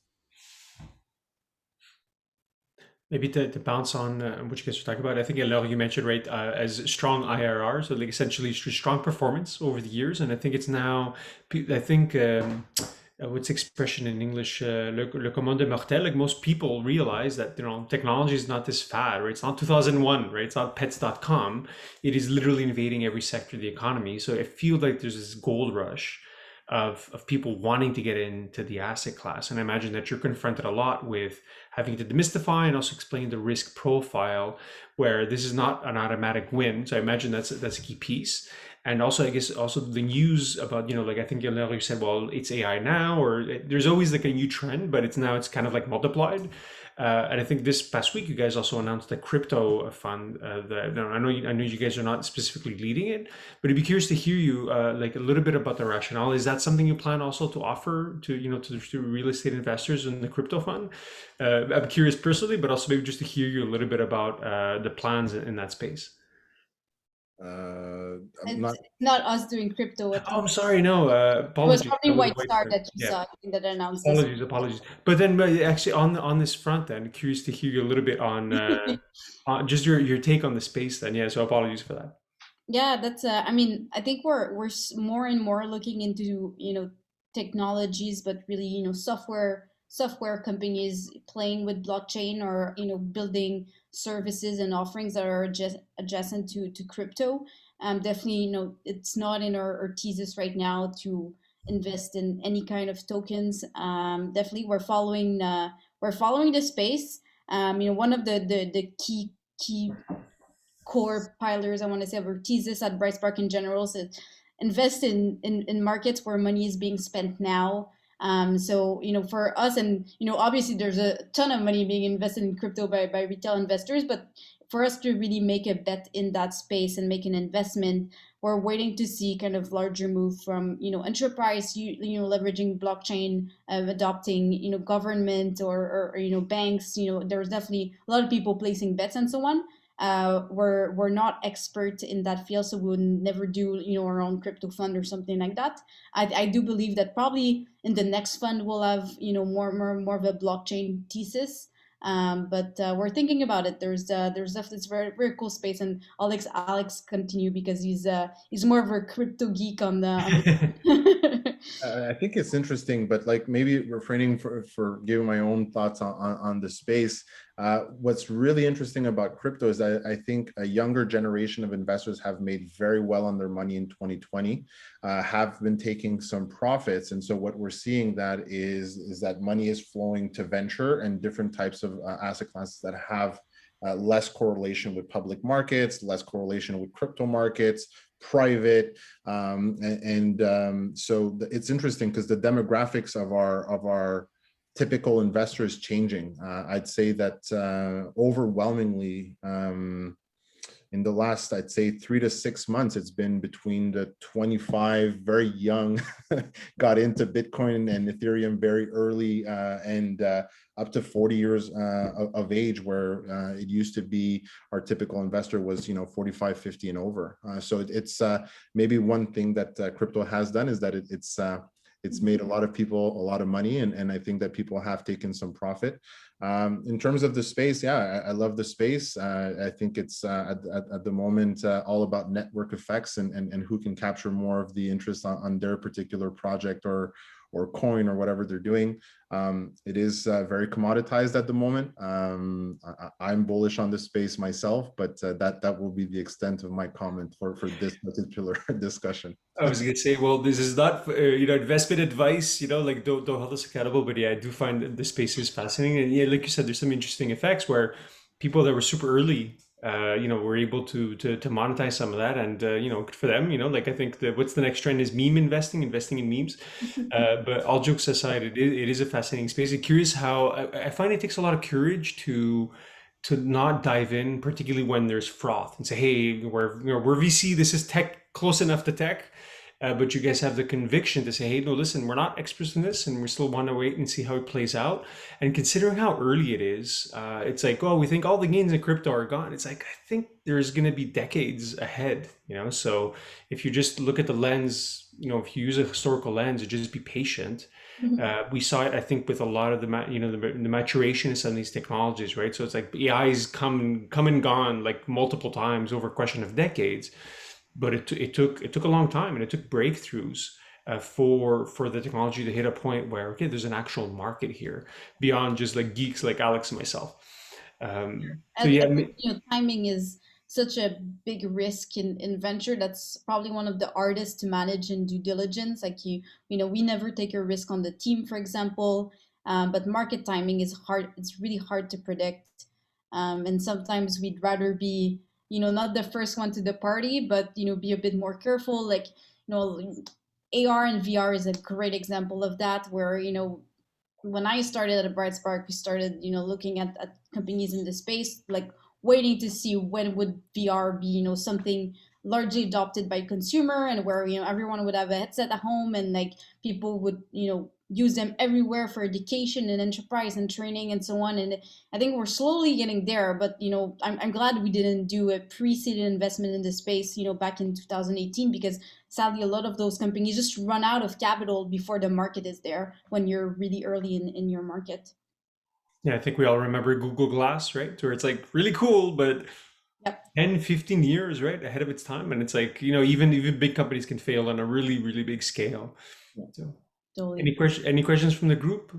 Speaker 1: Maybe to bounce on what you guys were talking about, I think Eleonore, you mentioned right as strong IRR, so like essentially strong performance over the years, and I think it's now, I think what's the expression in English, le commun des mortels, like most people realize that technology is not this fad, right? It's not 2001, right? It's not pets.com. It is literally invading every sector of the economy. So I feel like there's this gold rush of people wanting to get into the asset class. And I imagine that you're confronted a lot with having to demystify and also explain the risk profile, where this is not an automatic win. So I imagine that's a key piece. And also, I guess, also the news about, like I think you said, well, it's AI now, or there's always like a new trend, but it's kind of like multiplied. And I think this past week, you guys also announced the crypto fund. I know you guys are not specifically leading it, but I'd be curious to hear you like a little bit about the rationale. Is that something you plan also to offer to to real estate investors in the crypto fund? I'm curious personally, but also maybe just to hear you a little bit about the plans in that space.
Speaker 3: I'm not.
Speaker 2: Not us doing crypto.
Speaker 1: Oh, I'm sorry. No,
Speaker 2: It was
Speaker 1: apologies.
Speaker 2: probably White Star
Speaker 1: Star.
Speaker 2: that you
Speaker 1: Yeah.
Speaker 2: saw that announced this.
Speaker 1: Apologies. But then actually on this front, then curious to hear you a little bit on just your take on the space. Then, yeah. So apologies for that.
Speaker 2: Yeah, that's. I mean, I think we're more and more looking into technologies, but really software companies playing with blockchain, or building services and offerings that are just adjacent to crypto. Definitely, it's not in our thesis right now to invest in any kind of tokens. Definitely, we're following the space. One of the key core pillars, I want to say, of our thesis at Brightspark in general, is invest in markets where money is being spent now. So for us, and obviously there's a ton of money being invested in crypto by retail investors, but for us to really make a bet in that space and make an investment, we're waiting to see kind of larger move from enterprise, leveraging blockchain, adopting government, or banks. There's definitely a lot of people placing bets and so on. We're not expert in that field, so we would never do our own crypto fund or something like that. I do believe that probably in the next fund we'll have more of a blockchain thesis. But we're thinking about it. There's definitely, it's very very cool space, and Alex continue because he's more of a crypto geek on the.
Speaker 3: I think it's interesting, but like maybe refraining for giving my own thoughts on the space. What's really interesting about crypto is that I think a younger generation of investors have made very well on their money in 2020, have been taking some profits. And so what we're seeing that is that money is flowing to venture and different types of asset classes that have less correlation with public markets, less correlation with crypto markets, private, so it's interesting because the demographics of our typical investor is changing. I'd say that overwhelmingly in the last, I'd say 3 to 6 months, it's been between the 25 very young got into Bitcoin and Ethereum very early, and up to 40 years of age, where it used to be our typical investor was 45, 50 and over. So it's maybe one thing that crypto has done is that it's made a lot of people a lot of money, and I think that people have taken some profit. In terms of the space, yeah, I love the space. I think it's at the moment all about network effects and who can capture more of the interest on their particular project or or coin or whatever they're doing. It is very commoditized at the moment. I'm bullish on this space myself, but that will be the extent of my comment for this particular discussion.
Speaker 1: I was gonna say, well, this is not investment advice. Like don't hold us accountable. But yeah, I do find that the space is fascinating, and yeah, like you said, there's some interesting effects where people that were super early, were able to monetize some of that, and good for them. Like I think what's the next trend is meme investing in memes. But all jokes aside, it is a fascinating space. I'm curious how I find it takes a lot of courage to not dive in, particularly when there's froth, and say, hey, we're VC. This is tech, close enough to tech. But you guys have the conviction to say, hey, no, listen, we're not experts in this, and we still want to wait and see how it plays out. And considering how early it is, it's like, oh, we think all the gains in crypto are gone. It's like, I think there's going to be decades ahead, So if you just look at the lens, if you use a historical lens, just be patient. We saw it, I think, with a lot of the maturation of some of these technologies, right? So it's like AI's come and gone like multiple times over a question of decades. But it took a long time, and it took breakthroughs for the technology to hit a point where, okay, there's an actual market here beyond just like geeks like Alex and myself. So yeah,
Speaker 2: timing is such a big risk in venture. That's probably one of the hardest to manage in due diligence. Like we never take a risk on the team, for example, but market timing is hard. It's really hard to predict, and sometimes we'd rather be not the first one to the party, but be a bit more careful. Like AR and VR is a great example of that, where when I started at Brightspark, we started looking at companies in the space, like waiting to see when would VR be something largely adopted by consumer, and where everyone would have a headset at home, and like people would use them everywhere for education and enterprise and training and so on. And I think we're slowly getting there, but I'm glad we didn't do a pre-seeded investment in the space back in 2018, because sadly a lot of those companies just run out of capital before the market is there, when you're really early in your market.
Speaker 1: Yeah, I think we all remember Google Glass, right? Where it's like really cool, but
Speaker 2: Yep.
Speaker 1: 10, 15 years, right, ahead of its time. And it's like, even big companies can fail on a really, really big scale. So
Speaker 2: Totally.
Speaker 1: any questions from the group?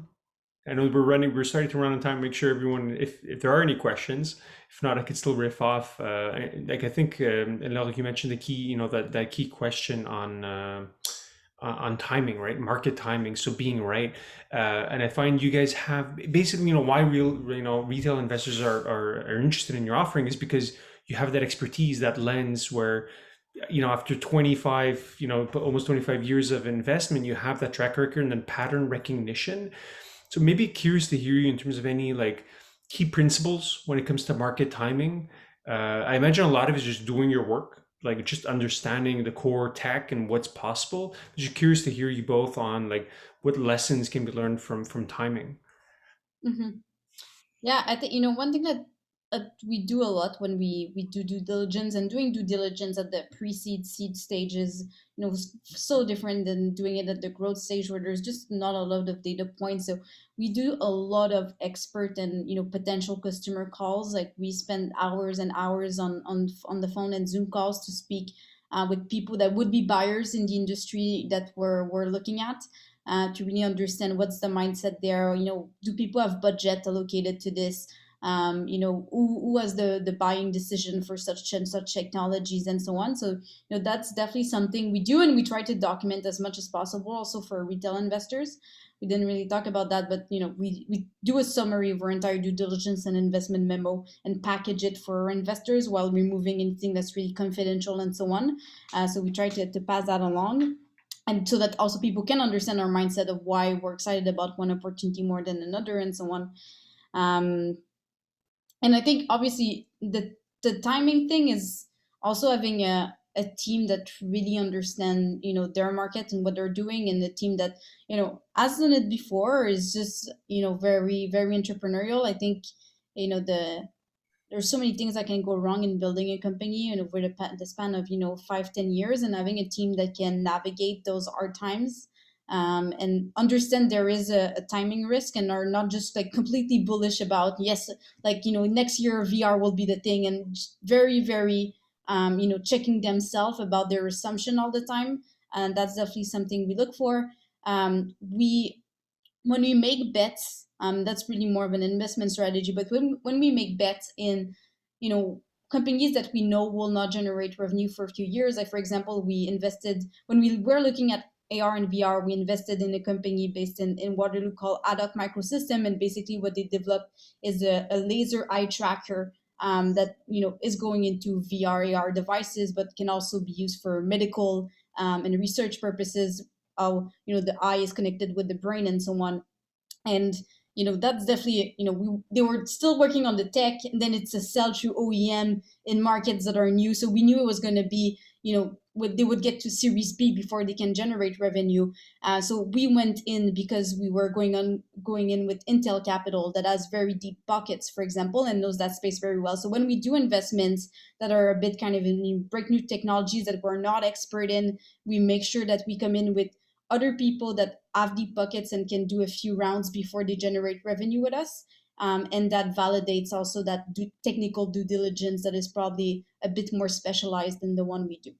Speaker 1: I know we're starting to run on time. Make sure everyone, if there are any questions, if not, I could still riff off. I think, Eleonore, you mentioned the key, that key question on timing, right? Market timing. So being right. And I find you guys have basically, why retail investors are interested in your offering is because you have that expertise, that lens where, after 25, almost 25 years of investment, you have that track record and then pattern recognition. So maybe curious to hear you in terms of any like key principles when it comes to market timing. I imagine a lot of it is just doing your work, like just understanding the core tech and what's possible. Just curious to hear you both on like what lessons can be learned from timing.
Speaker 2: Mm-hmm. Yeah, I think one thing that we do a lot when we do due diligence, and doing due diligence at the pre-seed seed stages, so different than doing it at the growth stage, where there's just not a lot of data points. So we do a lot of expert and potential customer calls. Like we spend hours and hours on the phone and Zoom calls to speak with people that would be buyers in the industry that we're looking at. To really understand what's the mindset there. Do people have budget allocated to this? Who has the buying decision for such and such technologies and so on. So, that's definitely something we do, and we try to document as much as possible also for retail investors. We didn't really talk about that, but, we do a summary of our entire due diligence and investment memo and package it for our investors while removing anything that's really confidential and so on. So we try to pass that along. And so that also people can understand our mindset of why we're excited about one opportunity more than another and so on. And I think obviously the timing thing is also having a team that really understand their market and what they're doing, and the team that has done it before is just very, very entrepreneurial. I think there's so many things that can go wrong in building a company over the span of 5-10 years, and having a team that can navigate those hard times and understand there is a timing risk, and are not just like completely bullish about yes, like next year VR will be the thing, and very, very checking themselves about their assumption all the time. And that's definitely something we look for. when we make bets, that's really more of an investment strategy. But when we make bets in, companies that we know will not generate revenue for a few years, like for example, we invested when we were looking at AR and VR, we invested in a company based in Waterloo called Ad Hoc Microsystem, and basically what they developed is a laser eye tracker that is going into VR AR devices, but can also be used for medical and research purposes. How the eye is connected with the brain and so on. And that's definitely they were still working on the tech, and then it's a sell through OEM in markets that are new. So we knew it was going to be they would get to Series B before they can generate revenue. So we went in because we were going in with Intel Capital that has very deep pockets, for example, and knows that space very well. So when we do investments that are a bit kind of in break new technologies that we're not expert in, we make sure that we come in with other people that have deep pockets and can do a few rounds before they generate revenue with us. And that validates also that technical due diligence that is probably a bit more specialized than the one we do.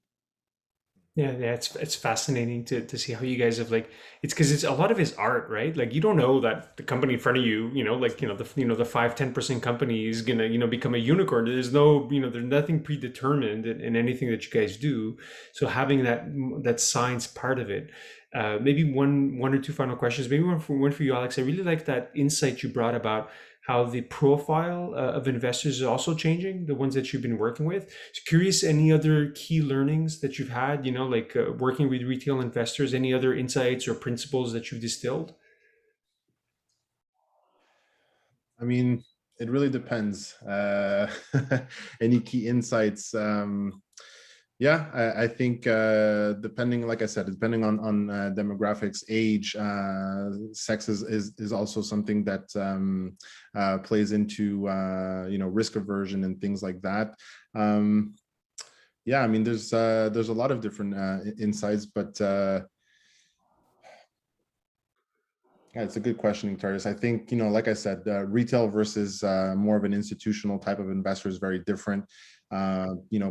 Speaker 1: Yeah, it's fascinating to see how you guys have it's because it's a lot of his art, right? Like you don't know that the company in front of you, the 5-10% company is gonna become a unicorn. There's there's nothing predetermined in anything that you guys do. So having that science part of it. Maybe one or two final questions. Maybe one for you, Alex. I really like that insight you brought about how the profile of investors is also changing, the ones that you've been working with. So curious, any other key learnings that you've had, working with retail investors, any other insights or principles that you've distilled?
Speaker 3: I mean, it really depends. Any key insights? Yeah, I think depending, like I said, depending on demographics, age, sex is also something that plays into risk aversion and things like that. Yeah, I mean, there's a lot of different insights, but yeah, it's a good question, Nectarios. I think, like I said, retail versus more of an institutional type of investor is very different.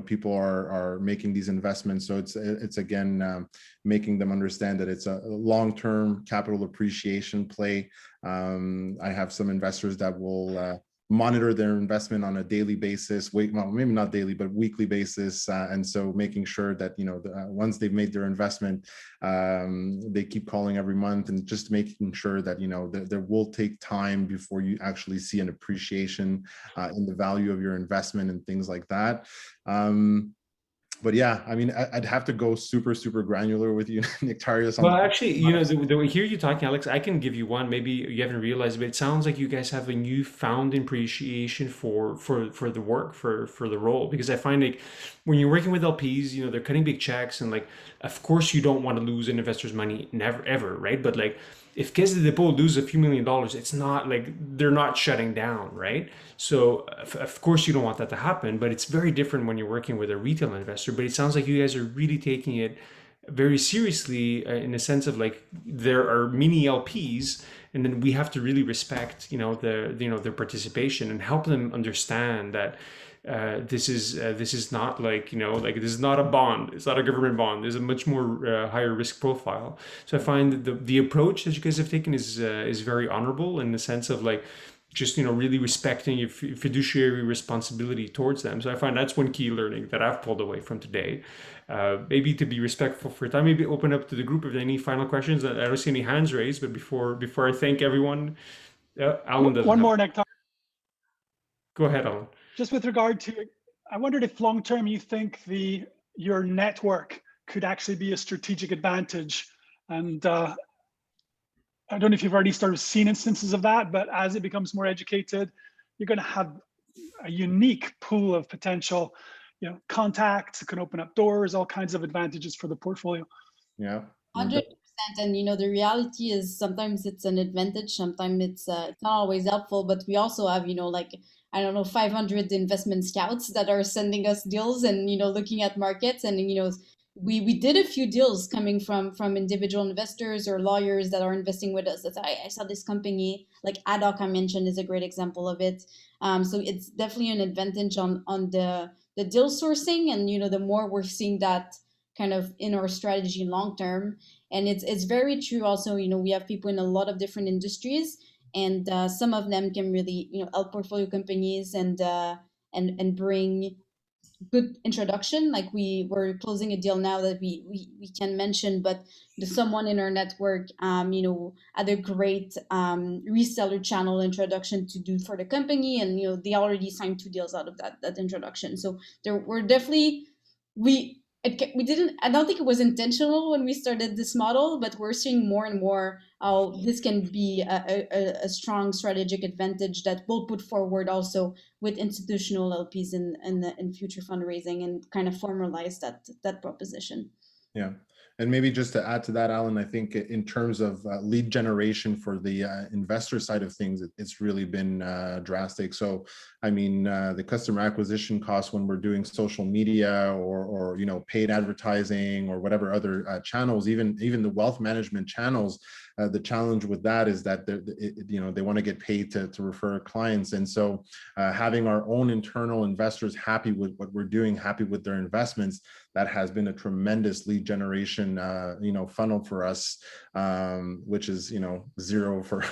Speaker 3: People are making these investments, so it's again making them understand that it's a long-term capital appreciation play. I have some investors that will monitor their investment on a daily basis, well, maybe not daily, but weekly basis. And so making sure that, once they've made their investment, they keep calling every month and just making sure that, there will take time before you actually see an appreciation in the value of your investment and things like that. But yeah, I mean, I'd have to go super, super granular with you, Nectarios.
Speaker 1: Well, actually, hear you talking, Alex, I can give you one. Maybe you haven't realized, but it sounds like you guys have a newfound appreciation for the work, for the role. Because I find when you're working with LPs, they're cutting big checks, and of course you don't want to lose an investor's money, never ever, right? But if Caisse de Dépôt lose a few $1 million, it's not they're not shutting down, right? So of course you don't want that to happen, but it's very different when you're working with a retail investor. But it sounds like you guys are really taking it very seriously in the sense of there are mini LPs, and then we have to really respect their participation and help them understand that this is not this is not a bond, it's not a government bond, there's a much more higher risk profile. So I find that the approach that you guys have taken is very honorable in the sense of just really respecting your fiduciary responsibility towards them. So I find that's one key learning that I've pulled away from today. Maybe to be respectful for time, maybe open up to the group if there are any final questions. I don't see any hands raised, but before I thank everyone, Alan doesn't
Speaker 5: one
Speaker 1: have...
Speaker 5: more, Nectar.
Speaker 1: Go ahead, Alan. Just
Speaker 5: with regard to, I wondered if long term you think your network could actually be a strategic advantage, and I don't know if you've already sort of seen instances of that, but as it becomes more educated, you're going to have a unique pool of potential, contacts. It can open up doors, all kinds of advantages for the portfolio.
Speaker 3: Yeah.
Speaker 2: 100%. And the reality is sometimes it's an advantage, sometimes it's not always helpful. But we also have I don't know, 500 investment scouts that are sending us deals and looking at markets, and we did a few deals coming from individual investors or lawyers that are investing with us. That I saw this company like Ad Hoc I mentioned is a great example of it. So it's definitely an advantage on the deal sourcing, and the more we're seeing that kind of in our strategy long term. And it's very true also, we have people in a lot of different industries, and some of them can really, help portfolio companies and bring good introduction. Like we were closing a deal now that we can mention, but someone in our network, had a great reseller channel introduction to do for the company, and they already signed 2 deals out of that introduction. So there were definitely we didn't. I don't think it was intentional when we started this model, but we're seeing more and more how this can be a strong strategic advantage that we'll put forward also with institutional LPs in future fundraising, and kind of formalize that proposition.
Speaker 3: Yeah. And maybe just to add to that, Alan, I think in terms of lead generation for the investor side of things, it's really been drastic. So, I mean, the customer acquisition costs when we're doing social media or paid advertising or whatever other channels, even the wealth management channels, the challenge with that is that they want to get paid to refer clients. And so having our own internal investors happy with what we're doing, happy with their investments, that has been a tremendous lead generation funnel for us, which is zero for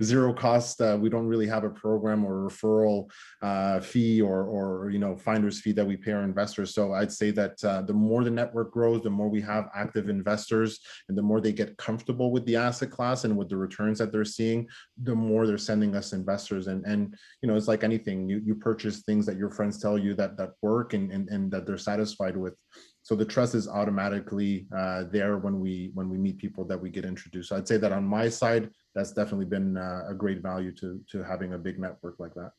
Speaker 3: zero cost. We don't really have a program or referral fee or finder's fee that we pay our investors. So I'd say that the more the network grows, the more we have active investors, and the more they get comfortable with the asset class and with the returns that they're seeing, the more they're sending us investors. And it's like anything, you purchase things that your friends tell you that work and that they're satisfied with. So the trust is automatically there when we meet people that we get introduced. So I'd say that on my side, that's definitely been a great value to having a big network like that.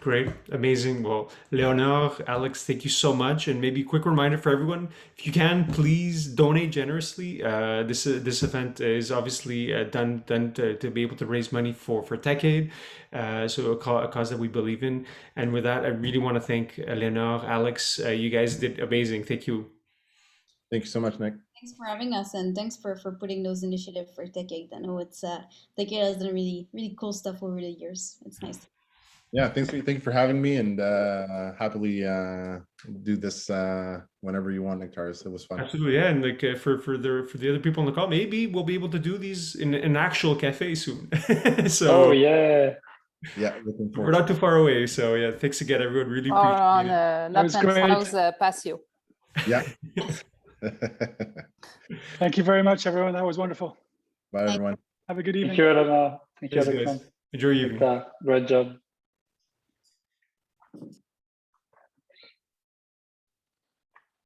Speaker 1: Great, amazing. Well, Leonore, Alex, thank you so much. And maybe a quick reminder for everyone, if you can, please donate generously. This event is obviously done to be able to raise money for TechAide, so a cause that we believe in. And with that, I really want to thank Leonore, Alex. You guys did amazing. Thank you.
Speaker 3: Thank you so much, Nick.
Speaker 2: Thanks for having us, and thanks for putting those initiatives for TechAide. I know TechAide has done really, really cool stuff over the years. It's nice.
Speaker 3: Yeah, thank you for having me, and happily do this whenever you want, Nectarios. It was fun.
Speaker 1: Absolutely, yeah. And like for the other people on the call, maybe we'll be able to do these in an actual cafe soon. So
Speaker 4: Oh yeah.
Speaker 3: Yeah, looking
Speaker 1: we're
Speaker 3: forward.
Speaker 1: not too far away. So yeah, thanks again, everyone. Really
Speaker 6: Or
Speaker 1: appreciate
Speaker 6: on
Speaker 1: it.
Speaker 5: That was
Speaker 6: Nathan's patio.
Speaker 3: Yeah.
Speaker 5: Thank you very much, everyone. That was wonderful.
Speaker 3: Bye, everyone.
Speaker 5: Have a good evening.
Speaker 4: Thank you, Eleonore. Thank you,
Speaker 1: Thanks, guys.
Speaker 4: Alexandre.
Speaker 1: Enjoy your evening.
Speaker 4: Great job.